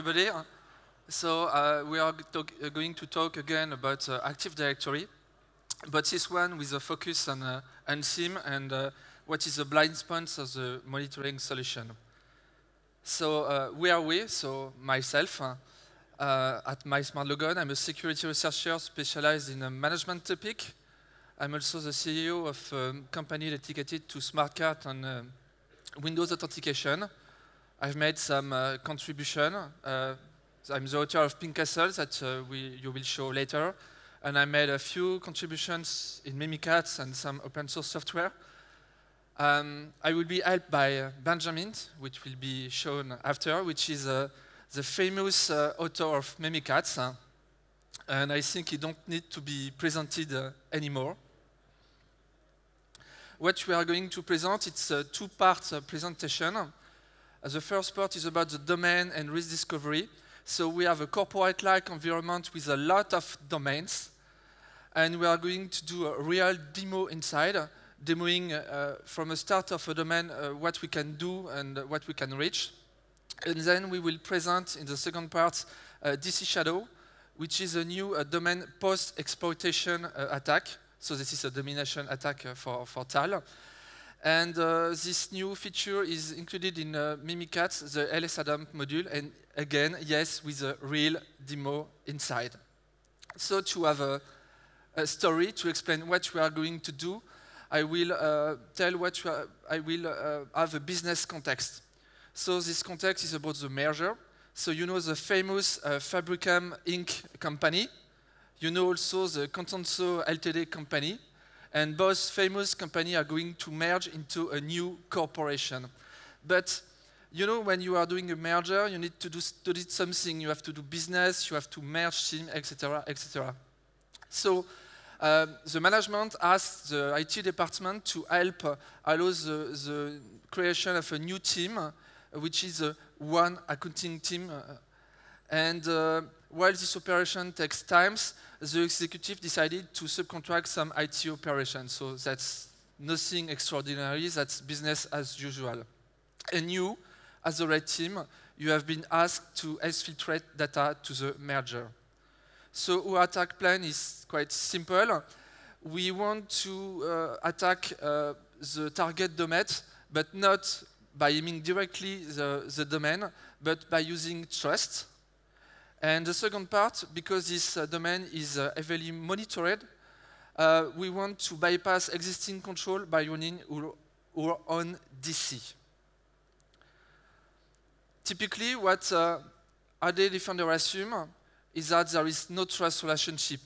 everybody. So we are going to talk again about Active Directory, but this one with a focus on SIEM and what is the blind spots of the monitoring solution. So who are we? So myself, at MySmartLogon, I'm a security researcher specialized in a management topic. I'm also the CEO of a company dedicated to SmartCart and Windows authentication. I've made some contribution. I'm the author of Pink Castle that you will show later. And I made a few contributions in Mimikatz and some open source software. I will be helped by Benjamin, which will be shown after, which is the famous author of Mimikatz. And I think he don't need to be presented anymore. What we are going to present, it's a two-part presentation. The first part is about the domain and risk discovery. So we have a corporate-like environment with a lot of domains. And we are going to do a real demo inside, demoing from the start of a domain what we can do and what we can reach. And then we will present in the second part DC Shadow, which is a new domain post-exploitation attack. So this is a domination attack for TAL. And this new feature is included in Mimikatz, the LSADAMP module, and again, yes, with a real demo inside. So to have a story to explain what we are going to do, I will have a business context. So this context is about the merger. So you know the famous Fabricam Inc. company. You know also the Contenso Ltd. company. And both famous companies are going to merge into a new corporation. But you know, when you are doing a merger, you need to do something. You have to do business, you have to merge team, etc., etc. So the management asked the IT department to help allow the creation of a new team, which is one accounting team. And while this operation takes time, the executive decided to subcontract some IT operations. So that's nothing extraordinary, that's business as usual. And you, as the red team, you have been asked to exfiltrate data to the merger. So our attack plan is quite simple. We want to attack the target domain, but not by aiming directly the domain, but by using trust. And the second part, because this domain is heavily monitored, we want to bypass existing control by running our own DC. Typically, what AD Defender assume is that there is no trust relationship.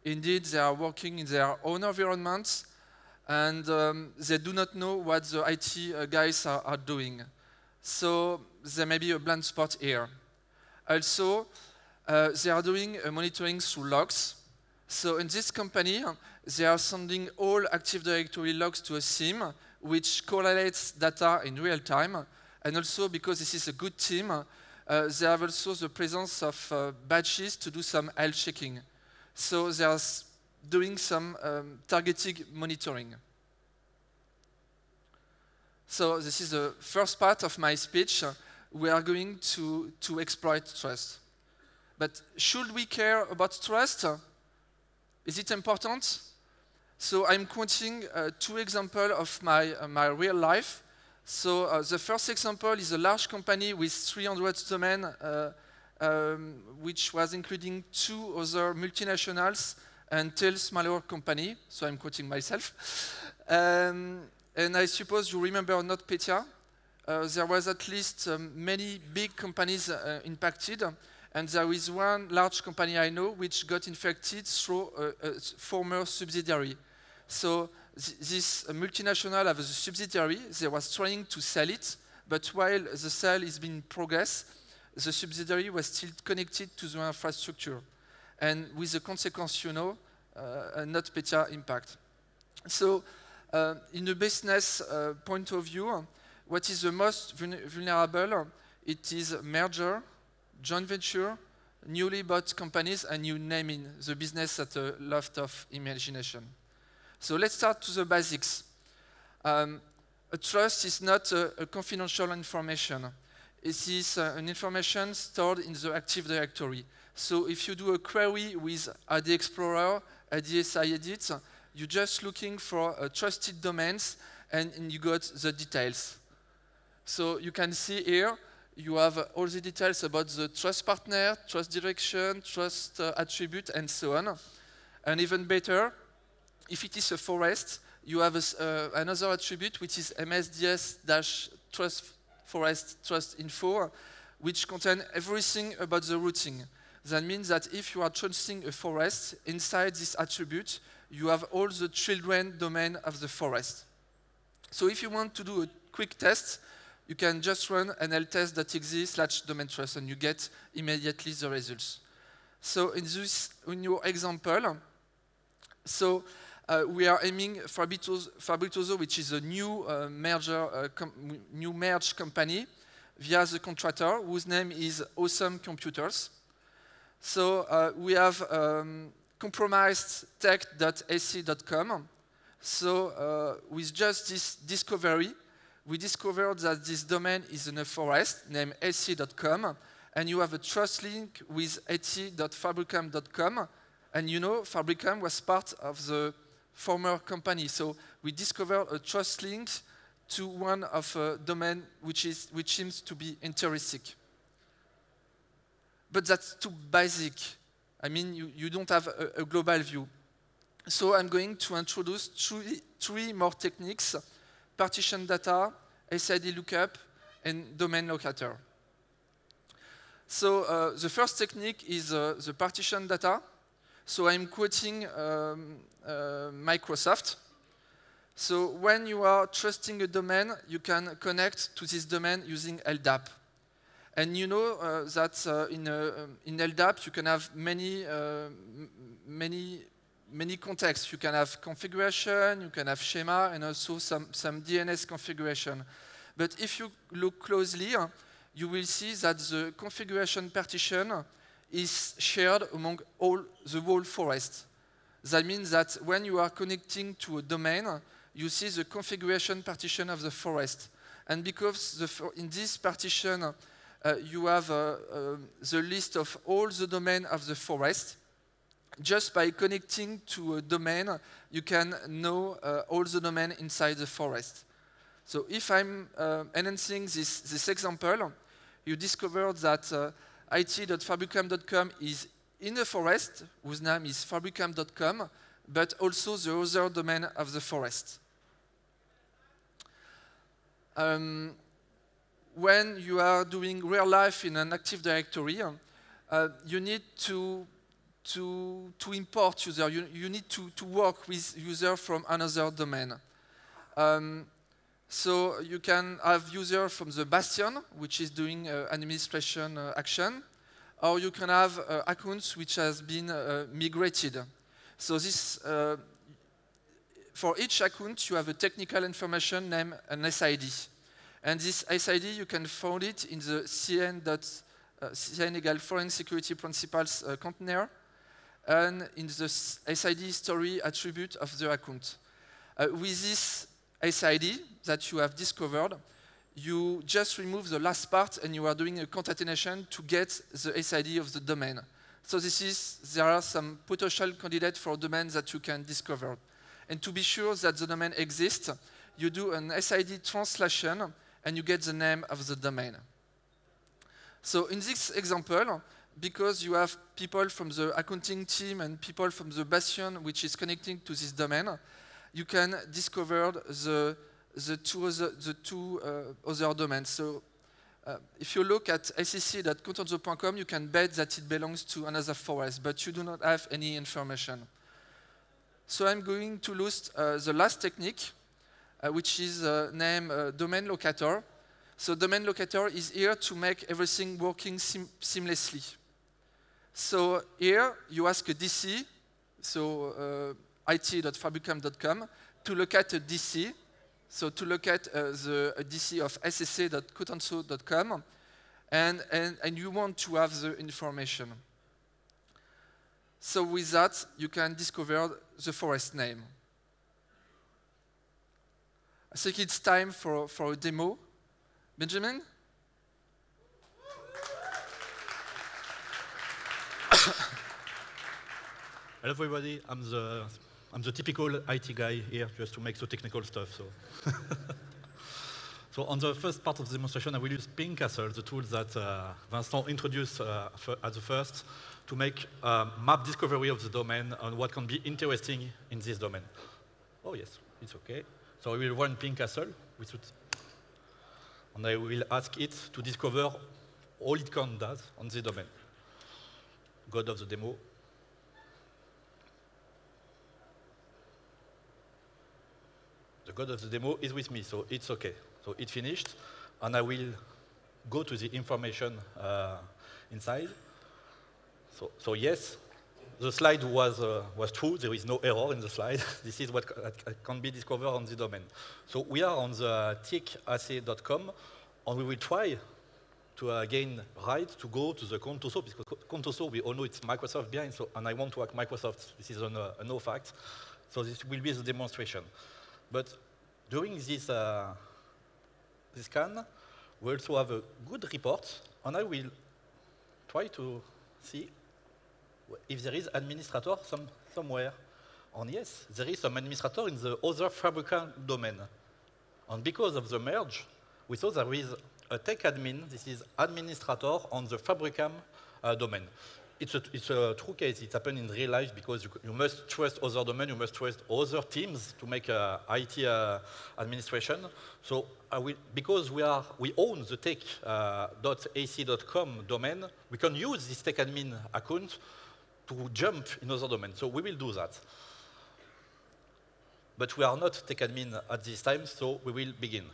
Indeed, they are working in their own environments, and they do not know what the IT guys are doing. So there may be a blind spot here. Also, they are doing monitoring through logs. So in this company, they are sending all Active Directory logs to a SIEM, which correlates data in real time. And also, because this is a good team, they have also the presence of badges to do some health checking. So they are doing some targeted monitoring. So this is the first part of my speech. We are going to exploit trust. But should we care about trust? Is it important? So I'm quoting two examples of my real life. So the first example is a large company with 300 domains, which was including two other multinationals and 10 smaller company. So I'm quoting myself. And I suppose you remember NotPetya. There was at least many big companies impacted, and there is one large company I know which got infected through a former subsidiary. So this multinational has a subsidiary. They was trying to sell it, but while the sale is being progress, the subsidiary was still connected to the infrastructure, and with the consequence, you know, a NotPetya impact. So, in a business point of view, what is the most vulnerable? It is merger, joint venture, newly bought companies, and you name it, the business at a lot of imagination. So let's start to the basics. A trust is not a confidential information. is an information stored in the Active Directory. So if you do a query with AD Explorer, ADSI Edit, you're just looking for trusted domains and you got the details. So you can see here, you have all the details about the trust partner, trust direction, trust attribute, and so on. And even better, if it is a forest, you have another attribute which is MSDS-trust forest trust info, which contains everything about the routing. That means that if you are trusting a forest, inside this attribute, you have all the children domain of the forest. So if you want to do a quick test, you can just run nltest.exe/domain trust and you get immediately the results. So in your example, so we are aiming Fabritoso, which is a new merged company via the contractor whose name is Awesome Computers. So we have compromised tech.ac.com. So with just this discovery, we discovered that this domain is in a forest named ac.com, and you have a trust link with at.fabricam.com, and you know Fabricam was part of the former company. So we discovered a trust link to one of a domain which seems to be interesting. But that's too basic. I mean, you don't have a global view. So I'm going to introduce three more techniques: partition data, SID lookup, and domain locator. So the first technique is the partition data. So I'm quoting Microsoft. So when you are trusting a domain, you can connect to this domain using LDAP. And you know that in LDAP you can have many contexts. You can have configuration, you can have schema, and also some DNS configuration. But if you look closely, you will see that the configuration partition is shared among the whole forest. That means that when you are connecting to a domain, you see the configuration partition of the forest. And because in this partition, you have the list of all the domain of the forest, just by connecting to a domain, you can know all the domain inside the forest. So if I'm enhancing this example, you discover that it.fabricam.com is in a forest, whose name is fabricam.com, but also the other domain of the forest. When you are doing real life in an Active Directory, you need to import user. You need to work with user from another domain. So you can have user from the Bastion, which is doing administration action, or you can have accounts which has been migrated. So this, for each account, you have a technical information named an SID. And this SID, you can find it in the CN Foreign Security Principles container, and in the SID story attribute of the account. With this SID that you have discovered, you just remove the last part and you are doing a concatenation to get the SID of the domain. So there are some potential candidates for domains that you can discover. And to be sure that the domain exists, you do an SID translation and you get the name of the domain. So in this example, because you have people from the accounting team and people from the Bastion which is connecting to this domain, you can discover the two other domains. So if you look at sec.contenzo.com, you can bet that it belongs to another forest, but you do not have any information. So I'm going to list the last technique, which is named domain locator. So domain locator is here to make everything working seamlessly. So here you ask a DC, so it.fabricam.com, to locate a DC, so to locate the DC of ssc.contenzo.com, and you want to have the information. So with that, you can discover the forest name. I think it's time for a demo. Benjamin? Hello everybody, I'm the typical IT guy here just to make the technical stuff. So on the first part of the demonstration, I will use Pingcastle, the tool that Vincent introduced at the first, to make map discovery of the domain and what can be interesting in this domain. Oh yes, it's okay. So I will run Pingcastle, and I will ask it to discover all it can do on the domain. God of the demo. The god of the demo is with me, so it's okay. So it's finished, and I will go to the information inside. So yes, the slide was true. There is no error in the slide. This is what can be discovered on the domain. So we are on the ticassay.com, and we will try to gain right to go to the Contoso, because Contoso, we all know it's Microsoft behind, and I want to hack Microsoft. This is a no fact. So this will be the demonstration. But during this scan, we also have a good report, and I will try to see if there is administrator somewhere. And yes, there is some administrator in the other Fabricam domain. And because of the merge, we saw there is a tech admin. This is administrator on the Fabricam domain. It's a true case. It happened in real life because you must trust other domain, you must trust other teams to make IT administration. So because we own the tech.ac.com domain, we can use this tech admin account to jump in other domains. So we will do that. But we are not tech admin at this time, so we will begin.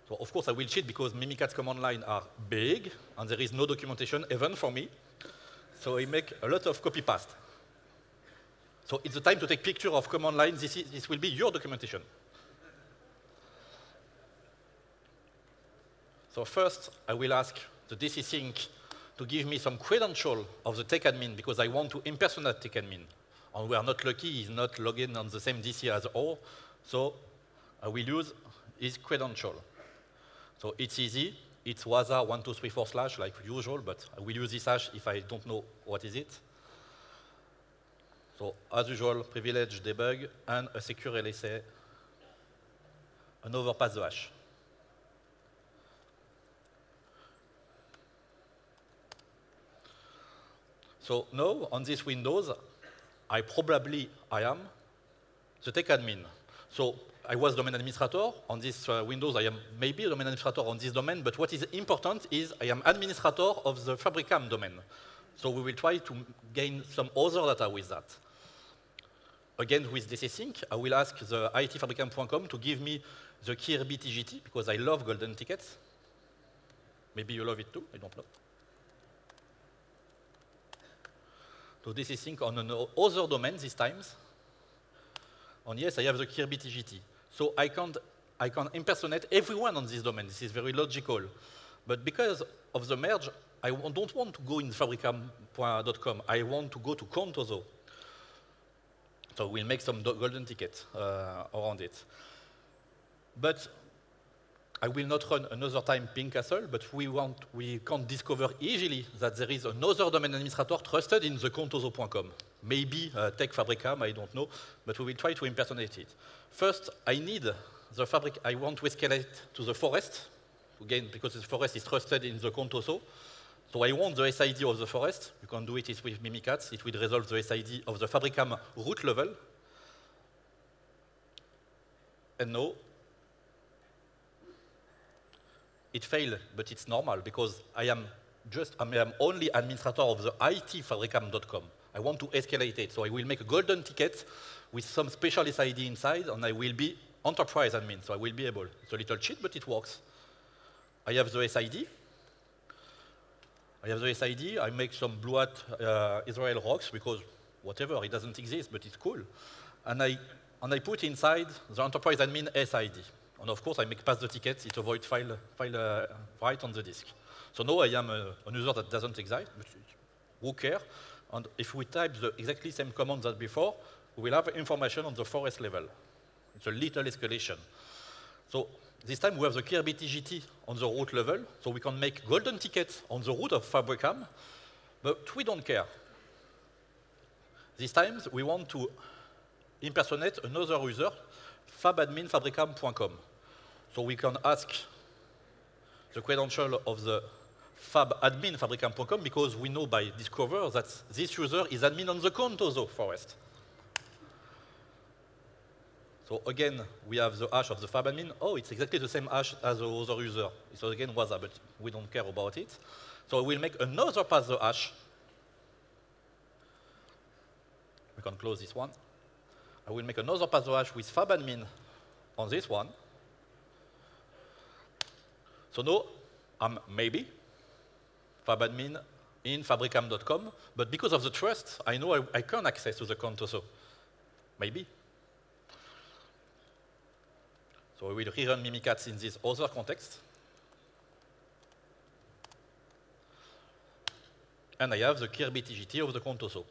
So of course I will cheat because Mimikatz command line are big, and there is no documentation even for me. So I make a lot of copy-paste. So it's the time to take picture of command line. This will be your documentation. So first, I will ask the DC Sync to give me some credential of the tech admin because I want to impersonate tech admin. And we are not lucky, he's not logged in on the same DC as all. So I will use his credential. So it's easy. It's waza1234/ like usual, but I will use this hash if I don't know what is it. So as usual, privilege debug and a secure LSA, and overpass the hash. So now on this Windows, I am the tech admin. So I was domain administrator. On this Windows, I am maybe a domain administrator on this domain, but what is important is I am administrator of the Fabricam domain. So we will try to gain some other data with that. Again, with DC Sync, I will ask the itfabricam.com to give me the Kirby TGT, because I love golden tickets. Maybe you love it too, I don't know. So DC Sync on another domain this time. And yes, I have the Kirby TGT. So I can impersonate everyone on this domain. This is very logical. But because of the merge, I don't want to go in fabricam.com. I want to go to Contoso. So we'll make some golden tickets around it. But I will not run another time Pingcastle, but we can discover easily that there is another domain administrator trusted in the Contoso.com. Maybe Tech Fabricam, I don't know, but we will try to impersonate it. First, I need the fabric. I want to escalate to the forest, again, because the forest is trusted in the Contoso. So I want the SID of the forest. You can do it with Mimikatz. It will resolve the SID of the Fabricam root level. And now, it failed, but it's normal because I am only administrator of the itfabricam.com. I want to escalate it, so I will make a golden ticket with some special SID inside, and I will be enterprise admin, so I will be able. It's a little cheat, but it works. I have the SID. I make some Blue Hat Israel rocks because whatever, it doesn't exist, but it's cool. And I put inside the enterprise admin SID. And of course, I make pass the tickets. It avoids file write on the disk. So now I am a user that doesn't exist, but who cares? And if we type the exactly same command as before, we will have information on the forest level. It's a little escalation. So this time we have the Kirby TGT on the root level, so we can make golden tickets on the root of Fabricam, but we don't care. This time, we want to impersonate another user, fabadminfabricam.com. So we can ask the credential of the fabadminfabricam.com because we know by Discover that this user is admin on the Contoso forest. So again, we have the hash of the fabadmin. Oh, it's exactly the same hash as the other user. So again, WASA, but we don't care about it. So we'll make another pass the hash. We can close this one. I will make another pass the hash with fabadmin on this one. So now I'm maybe fabadmin in fabricam.com, but because of the trust, I know I can access to the Contoso. Maybe. So we will rerun Mimikatz in this other context. And I have the Kirby TGT of the Contoso.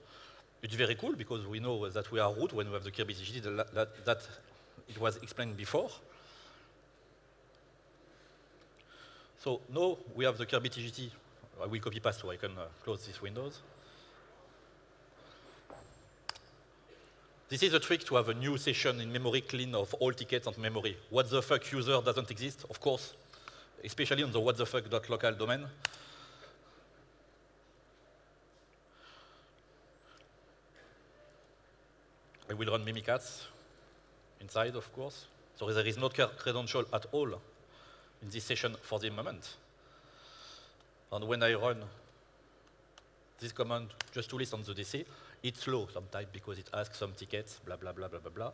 It's very cool because we know that we are root when we have the Kirby TGT that it was explained before. So now we have the Kirby TGT. I will copy paste so I can close these windows. This is a trick to have a new session in memory clean of all tickets and memory. What the fuck user doesn't exist, of course, especially on the what the fuck.local domain. I will run Mimikatz inside, of course. So there is no credential at all in this session for the moment. And when I run this command just to list on the DC, it's slow sometimes because it asks some tickets, blah, blah, blah, blah, blah, blah.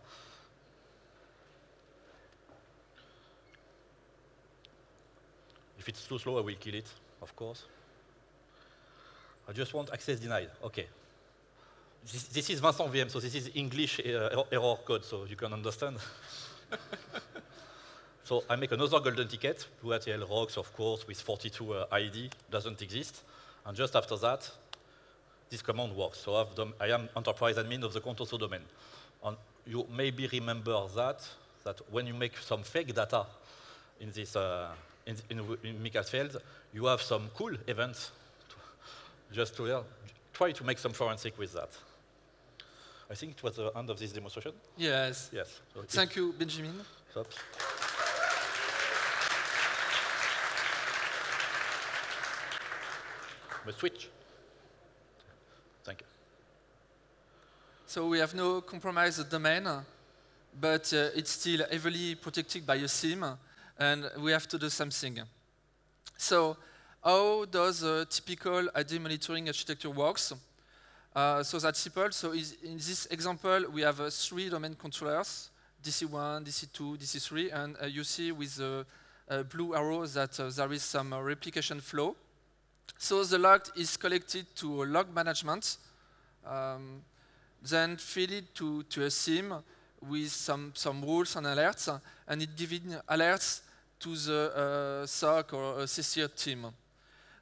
If it's too slow, I will kill it, of course. I just want access denied. OK. This is Vincent VM, so this is English error code, so you can understand. So I make another golden ticket, BlueATL rocks, of course, with 42 ID, doesn't exist. And just after that, this command works. So I am enterprise admin of the Contoso domain. And you maybe remember that when you make some fake data in this in Mimikatz field, you have some cool events just to try to make some forensic with that. I think it was the end of this demonstration. Yes. Yes. So thank you, Benjamin. Stop. But switch. Thank you. So we have no compromised domain, but it's still heavily protected by a SIEM, and we have to do something. So how does a typical ID monitoring architecture works? So that's simple. So in this example, we have 3 domain controllers, DC1, DC2, DC3, and you see with the blue arrow that there is some replication flow. So the log is collected to log management, then feed it to a SIEM with some rules and alerts, and it gives alerts to the SOC or CC team.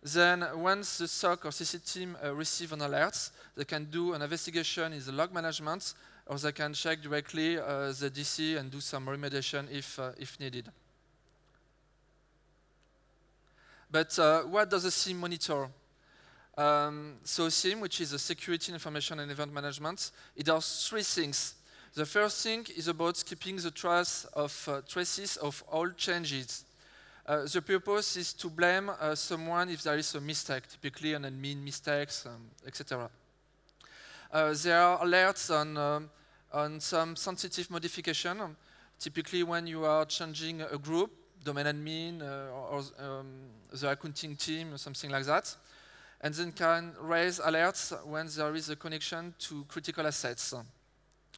Then once the SOC or CC team receive an alert, they can do an investigation in the log management, or they can check directly the DC and do some remediation if needed. But what does a SIEM monitor? So SIEM, which is a security information and event management, it does 3 things. The first thing is about keeping the traces of all changes. The purpose is to blame someone if there is a mistake, typically an admin mistakes, etc. There are alerts on some sensitive modification, typically when you are changing a group, domain admin or the accounting team or something like that, and then can raise alerts when there is a connection to critical assets,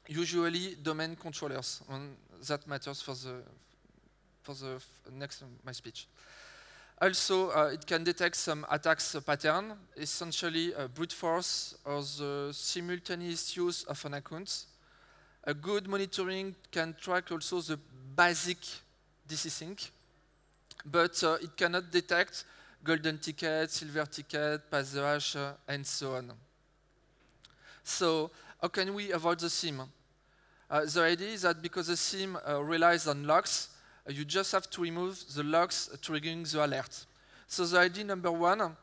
usually domain controllers, and that matters for the next my speech. Also, it can detect some attacks pattern, essentially brute force or the simultaneous use of an account. A good monitoring can track also the basic DC sync, but it cannot detect golden ticket, silver ticket, pass the hash, and so on. So how can we avoid the SIEM? The idea is that because the SIEM relies on logs, you just have to remove the logs triggering the alert. So the idea number 1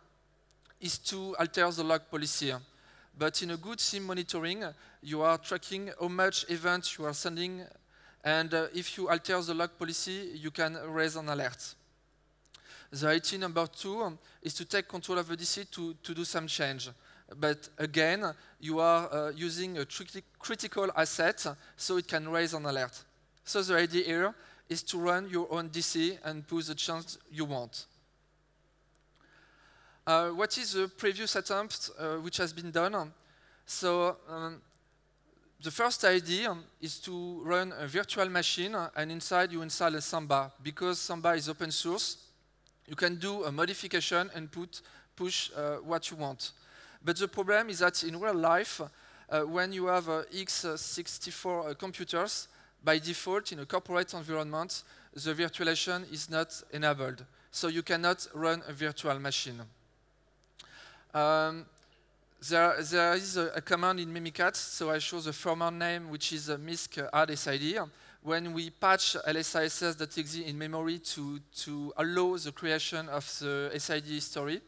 is to alter the log policy. But in a good SIEM monitoring, you are tracking how much events you are sending, and if you alter the log policy, you can raise an alert. The idea number 2 is to take control of the DC to do some change. But again, you are using a critical asset, so it can raise an alert. So the idea here is to run your own DC and push the chance you want. What is the previous attempt which has been done? So the first idea is to run a virtual machine, and inside you install a Samba. Because Samba is open source, you can do a modification and push what you want. But the problem is that in real life, when you have x64 computers, by default, in a corporate environment, the virtualization is not enabled. So you cannot run a virtual machine. There is a command in Mimikatz, so I show the former name, which is misc add SID. When we patch lsiss.exe in memory to allow the creation of the SID history,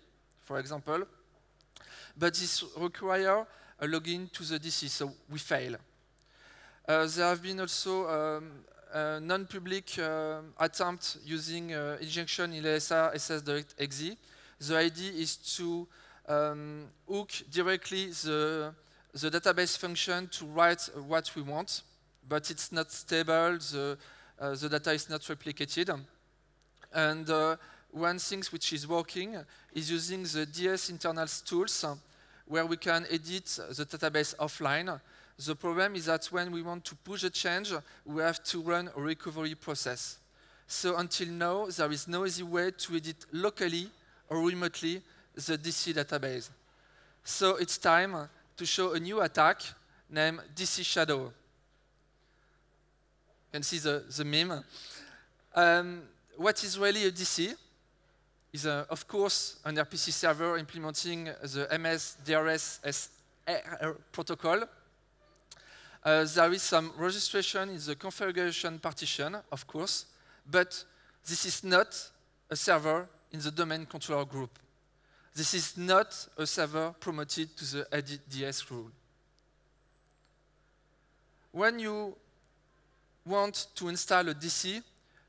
for example. But this requires a login to the DC, so we fail. There have been also a non-public attempt using injection in lsiss.exe. The idea is to hook directly the database function to write what we want, but it's not stable, the data is not replicated. And one thing which is working is using the DS internal tools where we can edit the database offline. The problem is that when we want to push a change, we have to run a recovery process. So until now, there is no easy way to edit locally or remotely the DC database. So it's time to show a new attack named DC Shadow. You can see the meme. What is really a DC is, of course, an RPC server implementing the MS-DRS-SR protocol. There is some registration in the configuration partition, of course, but this is not a server in the domain controller group. This is not a server promoted to the ADDS rule. When you want to install a DC,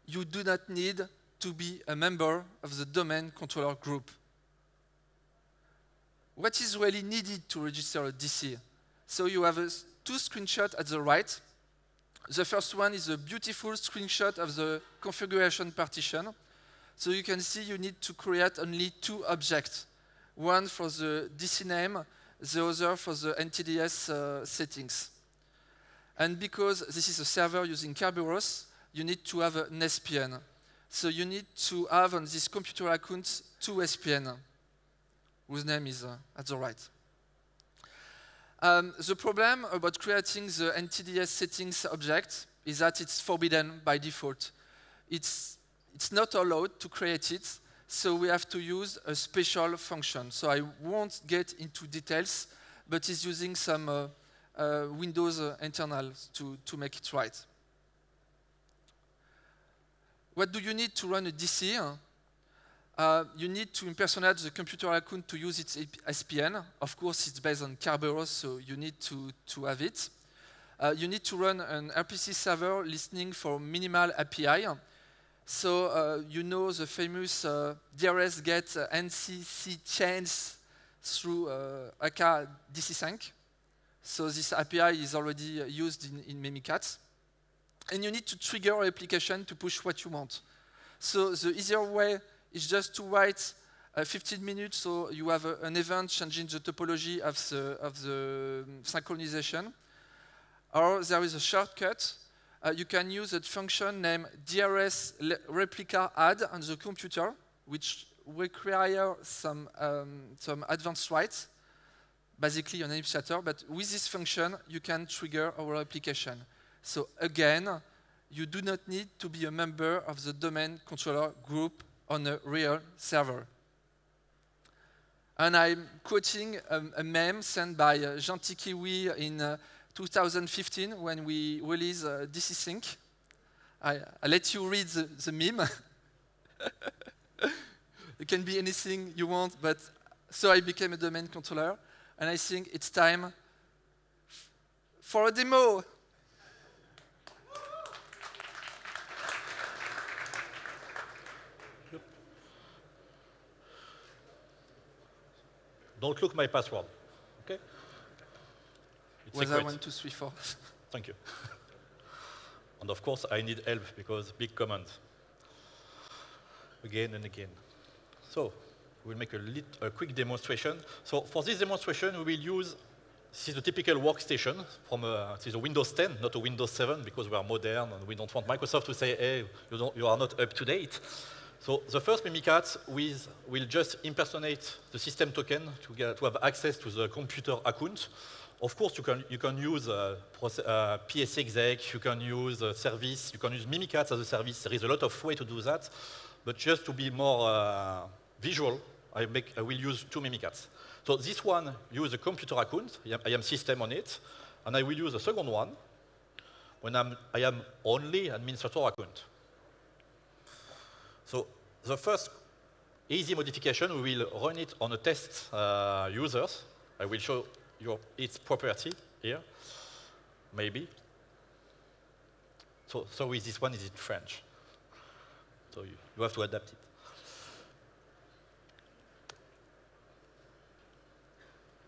you do not need to be a member of the domain controller group. What is really needed to register a DC? So you have two screenshots at the right. The first one is a beautiful screenshot of the configuration partition. So you can see you need to create only two objects. One for the DC name, the other for the NTDS settings. And because this is a server using Kerberos, you need to have an SPN. So you need to have on this computer account two SPN, whose name is at the right. The problem about creating the NTDS settings object is that it's forbidden by default. It's not allowed to create it, so we have to use a special function. So I won't get into details, but it's using some Windows internals to make it right. What do you need to run a DC? You need to impersonate the computer account to use its SPN. Of course, it's based on Kerberos, so you need to have it. You need to run an RPC server listening for minimal API. So you know the famous DRS get NCC change through AK DC-Sync. So this API is already used in Mimikatz. And you need to trigger an application to push what you want. So the easier way is just to wait 15 minutes so you have an event changing the topology of the synchronization. Or there is a shortcut. You can use a function named DRS replica add on the computer, which require some advanced writes, basically an initiator. But with this function, you can trigger our application. So again, you do not need to be a member of the domain controller group on a real server. And I'm quoting a meme sent by Gentil Kiwi in 2015 when we released DC Sync. I let you read the meme. It can be anything you want, but so I became a domain controller. and I think it's time for a demo. Don't look my password, okay? It's Was I secret. 1, 2, 3, 4? Thank you. And of course, I need help because big command. Again and again. So, we'll make a quick demonstration. So, for this demonstration, we will use, this is the typical workstation from this is a Windows 10, not a Windows 7, because we are modern and we don't want Microsoft to say, hey, you are not up to date. So, the first Mimikatz will just impersonate the system token to have access to the computer account. Of course, you can use PSExec, you can use service, you can use Mimikatz as a service. There is a lot of ways to do that. But just to be more visual, I will use two Mimikatz. So this one uses a computer account. I am system on it. And I will use a second one when I am only administrator account. So the first easy modification, we will run it on a test users. I will show you its property here, maybe. So with this one, is it French? So you have to adapt it.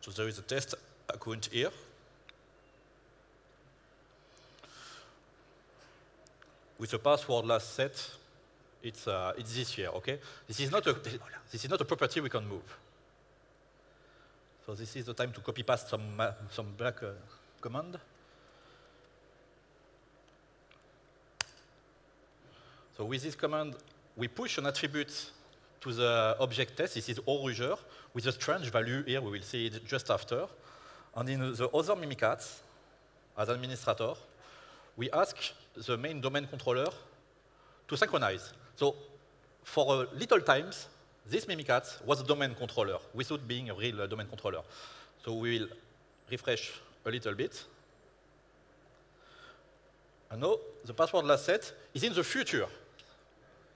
So there is a test account here. With a password last set, it's this here, okay? This is not a property we can move. So this is the time to copy paste some black command. So with this command, we push an attribute to the object test. This is ORuger with a strange value here. We will see it just after. And in the other Mimikatz, as administrator, we ask the main domain controller to synchronize. So for little times, this Mimikatz was a domain controller without being a real domain controller. So we will refresh a little bit. And now the password last set is in the future.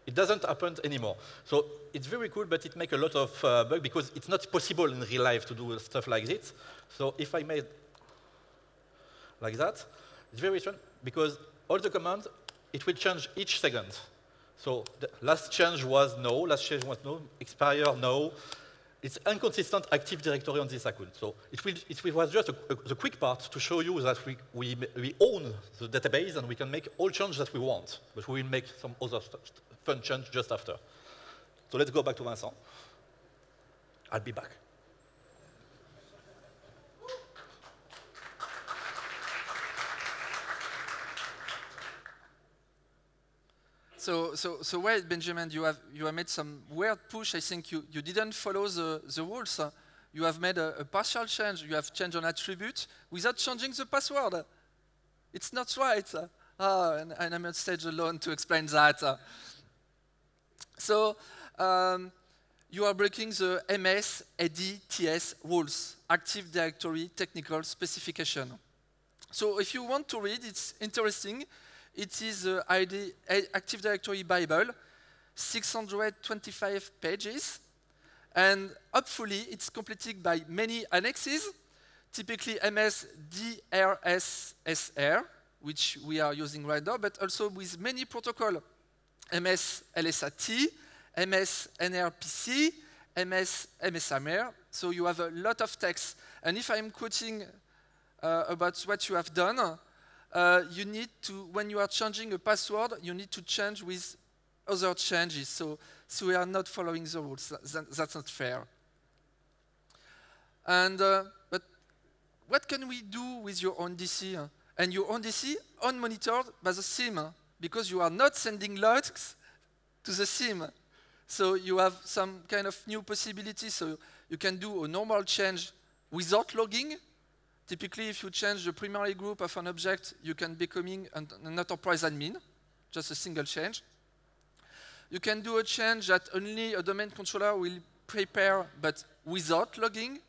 It doesn't happen anymore. So it's very cool, but it makes a lot of bugs because it's not possible in real life to do stuff like this. So if I made like that, it's very strange because all the commands, it will change each second. So the last change was no, last change was no, expire no. It's inconsistent Active Directory on this account. So it was just the quick part to show you that we own the database and we can make all changes that we want. But we will make some other fun change just after. So let's go back to Vincent. I'll be back. So wait, Benjamin, you have made some weird push. I think you didn't follow the rules. You have made a partial change. You have changed an attribute without changing the password. It's not right. And I'm on stage alone to explain that. So you are breaking the MS ADTS rules, Active Directory Technical Specification. So if you want to read, it's interesting. It is the Active Directory Bible, 625 pages, and hopefully it's completed by many annexes, typically MS DRSSR, which we are using right now, but also with many protocols, MS LSAT, MS NRPC, MS MSMR, so you have a lot of text. And if I'm quoting about what you have done, you need to, when you are changing a password, you need to change with other changes. So we are not following the rules. That's not fair. And but what can we do with your own DC? And your own DC unmonitored by the SIM, because you are not sending logs to the SIM. So you have some kind of new possibility. So you can do a normal change without logging. Typically, if you change the primary group of an object, you can becoming an enterprise admin, just a single change. You can do a change that only a domain controller will prepare, but without logging,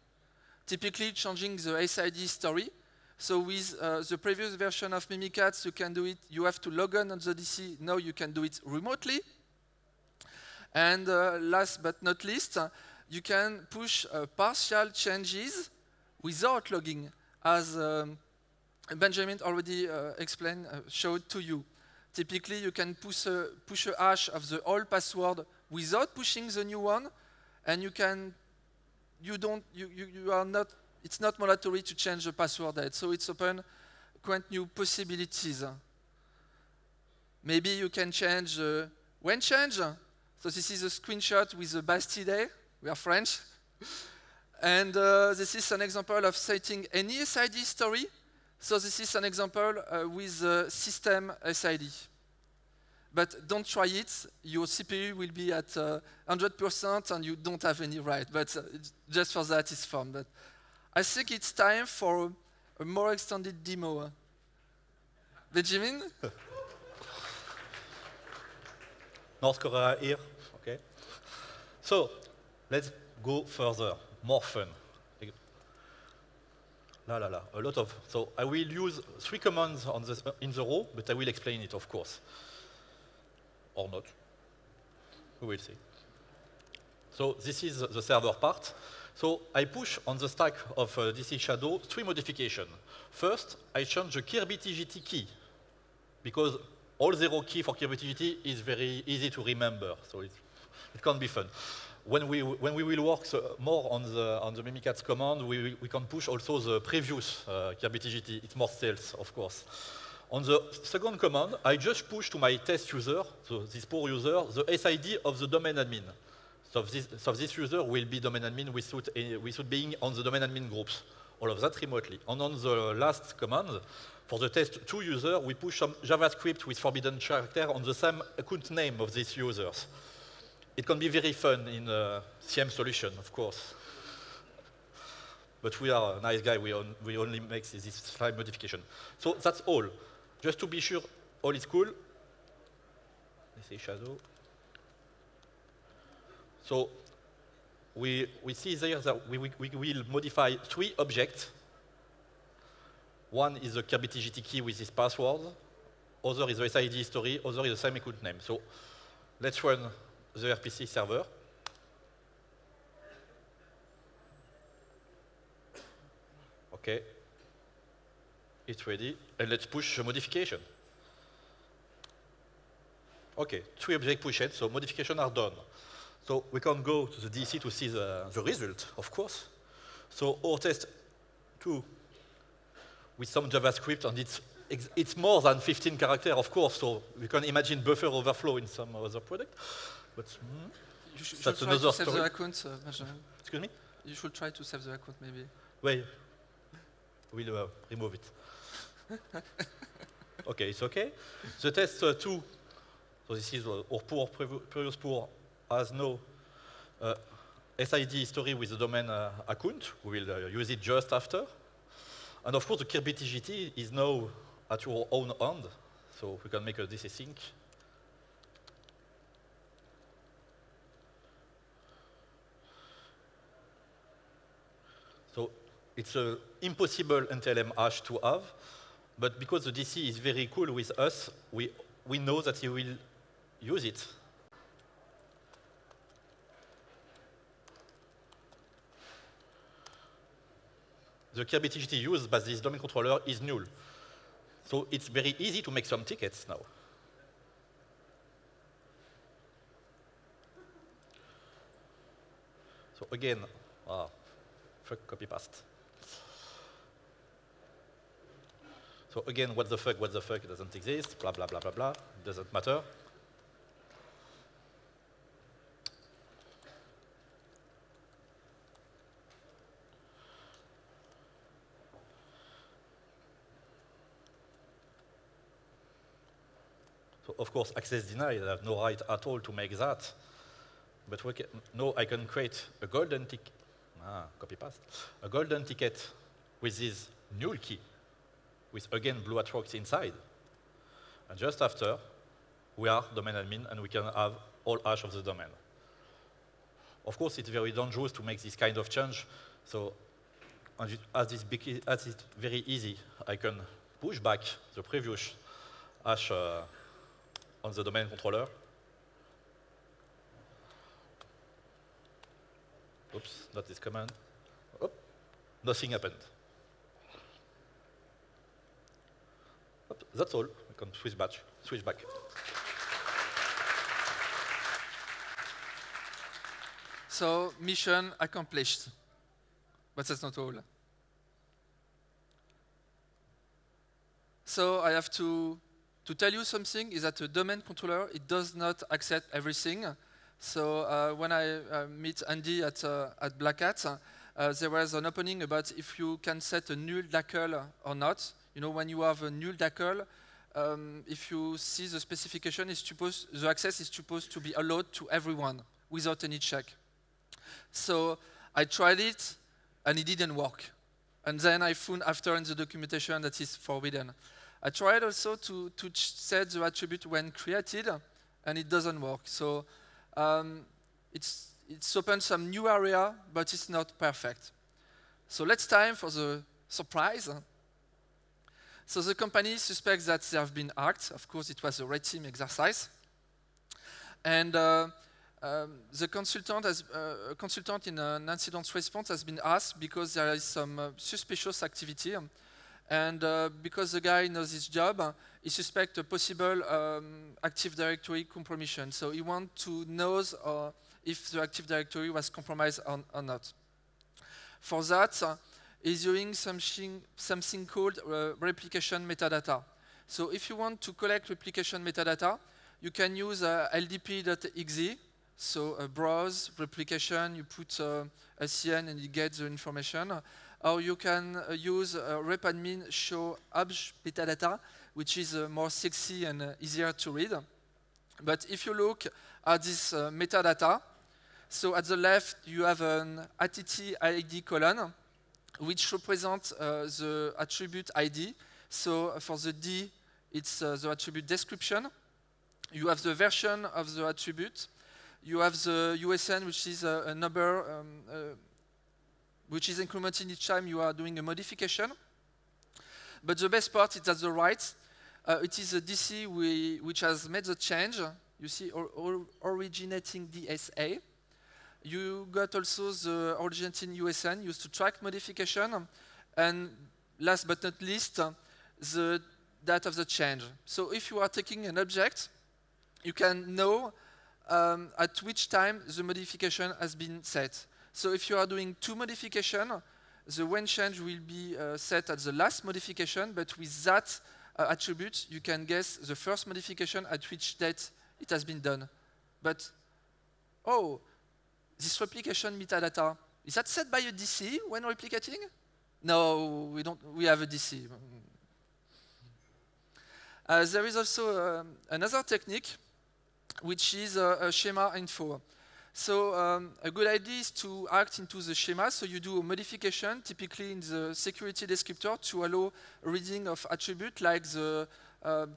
typically changing the SID story. So with the previous version of Mimikatz, you can do it, you have to log on the DC, now you can do it remotely. And last but not least, you can push partial changes without logging, as Benjamin already showed to you. Typically, you can push a hash of the old password without pushing the new one, and it's not mandatory to change the password date, so it's open quite new possibilities. Maybe you can change when change. So this is a screenshot with the Bastille Day. We are French. And this is an example of setting any SID story. So this is an example with system SID. But don't try it. Your CPU will be at 100% and you don't have any right. But just for that, it's fun. But I think it's time for a more extended demo. Benjamin? North Korea here, okay. So, let's go further, more fun. A lot of, so I will use 3 commands in the row, but I will explain it, of course. Or not, we will see. So this is the server part. So I push on the stack of DC Shadow 3 modifications. First, I change the KirbyTGT key, because all 0 key for KirbyTGT is very easy to remember, so it can be fun. When we will work more on the Mimikatz command, we can push also the previous KirbyTGT. It's more stealth, of course. On the second command, I just push to my test user, so this poor user, the SID of the domain admin. So this user will be domain admin without being on the domain admin groups. All of that remotely. And on the last command, for the test 2 user, we push some JavaScript with forbidden character on the same account name of these users. It can be very fun in a CM solution, of course. But we are a nice guy, we only make this slide modification. So that's all. Just to be sure all is cool. Let's say shadow. So we see there that we will modify 3 objects. One is the KirbyTGT key with this password. Other is the SID history. Other is the same account name. So let's run the RPC server. OK. It's ready. And let's push the modification. OK, 3 objects pushed, so modifications are done. So we can go to the DC to see the result, of course. So our test 2 with some JavaScript, and it's more than 15 characters, of course, so we can imagine buffer overflow in some other product. But you should that's try another to save story. the account, Benjamin. Excuse me? You should try to save the account, maybe. Wait, we'll remove it. OK, it's OK. The test 2, so this is our previous poor, has no SID history with the domain account. We will use it just after. And of course, the KirbyTGT is now at your own hand, so we can make a DC sync. So it's an impossible NTLM hash to have, but because the DC is very cool with us, we know that he will use it. The KirbyTGT used by this domain controller is null. So it's very easy to make some tickets now. So again, fuck copy paste. So again, what the fuck, it doesn't exist, blah, blah, blah, blah, blah, it doesn't matter. So of course, access denied, I have no right at all to make that. But now I can create a golden ticket, copy paste, a golden ticket with this null key, with again blue atrocks inside. And just after, we are domain admin and we can have all hash of the domain. Of course, it's very dangerous to make this kind of change. So as it's very easy, I can push back the previous hash on the domain controller. Oops, not this command. Oh, nothing happened. That's all. We can switch back. So, mission accomplished. But that's not all. So I have to tell you something, is that a domain controller, it does not accept everything. So when I meet Andy at Black Hat, there was an opening about if you can set a null DACL or not. You know, when you have a null DACL, if you see the specification, the access is supposed to be allowed to everyone without any check. So I tried it, and it didn't work. And then I found after in the documentation that it's forbidden. I tried also to set the attribute when created, and it doesn't work. So it's opened some new area, but it's not perfect. So let's time for the surprise. So the company suspects that they have been hacked. Of course, it was a red team exercise. And the consultant in an incident response has been asked because there is some suspicious activity. And because the guy knows his job, he suspects a possible Active Directory compromission. So he wants to know if the Active Directory was compromised or not. For that, he's using something called replication metadata. So if you want to collect replication metadata, you can use ldp.exe. So browse, replication, you put a CN and you get the information. Or you can use repadmin show obj metadata, which is more sexy and easier to read. But if you look at this metadata, so at the left you have an attity ID colon, which represents the attribute ID. So for the D, it's the attribute description. You have the version of the attribute. You have the USN, which is a number which is incremented each time you are doing a modification. But the best part is at the right. It is a DC which has made the change. You see originating DSA. You got also the originating USN used to track modification. And last but not least, the date of the change. So if you are taking an object, you can know at which time the modification has been set. So if you are doing 2 modifications, the when change will be set at the last modification, but with that attribute, you can guess the first modification at which date it has been done. But, oh, this replication metadata, is that set by a DC when replicating? No, we have a DC. There is also another technique, which is a schema info. So a good idea is to act into the schema. So you do a modification, typically in the security descriptor, to allow reading of attribute like the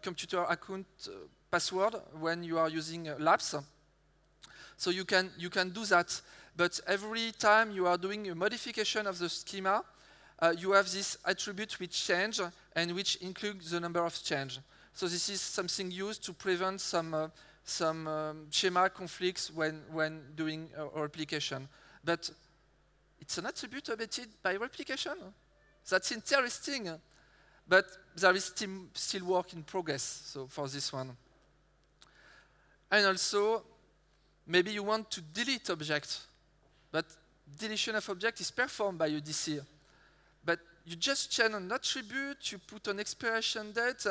computer account password when you are using labs. So you can do that. But every time you are doing a modification of the schema, you have this attribute which change and which includes the number of change. So this is something used to prevent some schema conflicts when doing a replication. But it's an attribute updated by replication. That's interesting. But there is still work in progress so for this one. And also, maybe you want to delete object, but deletion of object is performed by a DC. But you just change an attribute, you put an expiration date,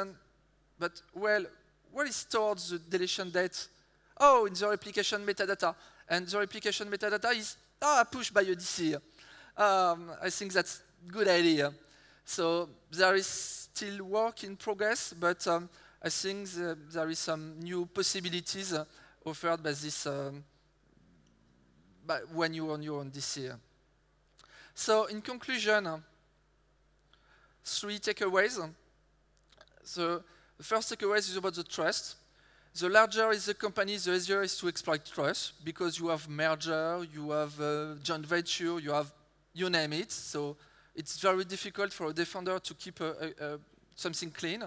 but well, where is stored the deletion date? Oh, in the replication metadata. And the replication metadata is pushed by a DC. I think that's a good idea. So there is still work in progress, but I think there is some new possibilities offered by this when you run your own DC. So in conclusion, 3 takeaways. So the first takeaway is about the trust. The larger is the company, the easier is to exploit trust because you have merger, you have joint venture, you name it. So it's very difficult for a defender to keep something clean.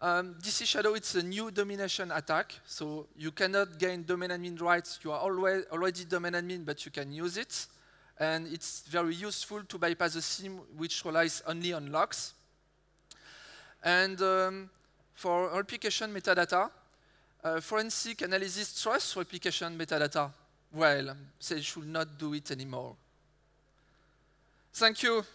DC Shadow, it's a new domination attack. So you cannot gain domain admin rights. You are already domain admin, but you can use it. and it's very useful to bypass the SIEM, which relies only on logs. And for replication metadata, forensic analysis trusts replication metadata. Well, they should not do it anymore. Thank you.